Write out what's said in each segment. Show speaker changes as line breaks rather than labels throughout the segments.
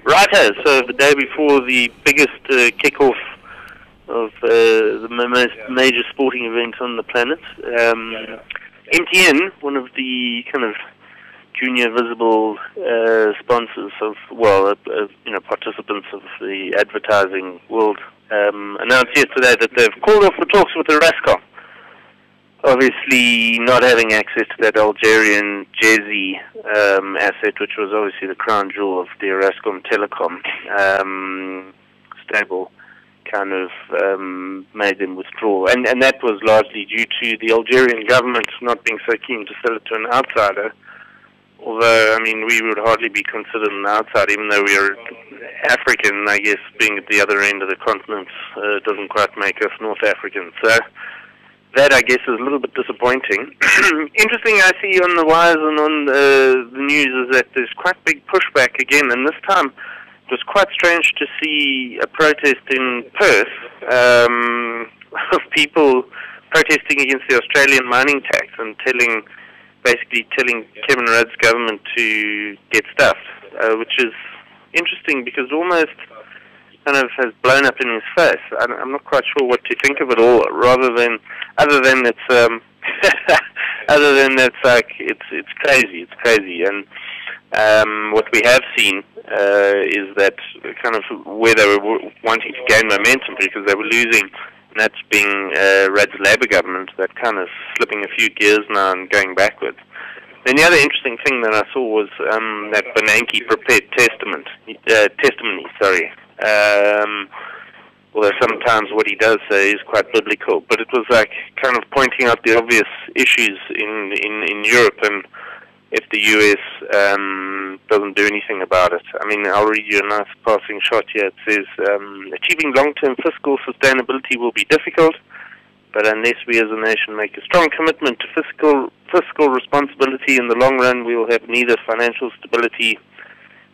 Righto, so the day before the biggest kick-off of the most major sporting event on the planet, MTN, one of the kind of junior visible sponsors of, participants of the advertising world, announced yesterday that they've called off the talks with the Rascom. Obviously, not having access to that Algerian Jazzy asset, which was obviously the crown jewel of the Rascom Telecom stable, kind of made them withdraw. And that was largely due to the Algerian government not being so keen to sell it to an outsider. Although, I mean, we would hardly be considered an outsider, even though we are African. I guess being at the other end of the continent doesn't quite make us North African. So that, I guess, is a little bit disappointing. Interesting, I see on the wires and on the news is that there's quite big pushback again, and this time it was quite strange to see a protest in Perth of people protesting against the Australian mining tax and basically telling Kevin Rudd's government to get stuffed, which is interesting because almost kind of has blown up in his face. I'm not quite sure what to think of it all, other than it's like it's crazy. And what we have seen is that kind of where they were wanting to gain momentum because they were losing, and that's being Rudd's Labour government, that kind of slipping a few gears now and going backwards. Then the other interesting thing that I saw was that Bernanke prepared testimony. Although sometimes what he does say is quite biblical, but it was like kind of pointing out the obvious issues in Europe, and if the US doesn't do anything about it. I mean, I'll read you a nice passing shot here. It says, achieving long-term fiscal sustainability will be difficult, but unless we as a nation make a strong commitment to fiscal responsibility in the long run, we will have neither financial stability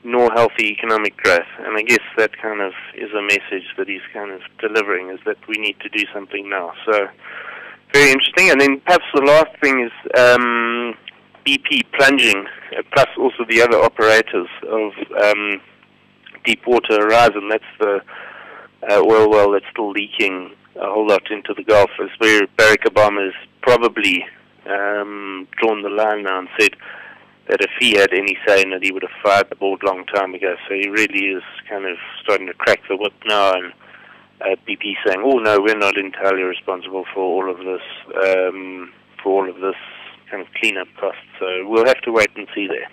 nor healthy economic growth. And I guess that kind of is a message that he's kind of delivering, is that we need to do something now. So, very interesting. And then perhaps the last thing is BP plunging, plus also the other operators of Deepwater Horizon. That's the oil well that's still leaking a whole lot into the Gulf. It's where Barack Obama has probably drawn the line now and said that if he had any say in it, he would have fired the board a long time ago. So he really is kind of starting to crack the whip now, and BP saying, "Oh no, we're not entirely responsible for all of this kind of cleanup costs." So we'll have to wait and see there.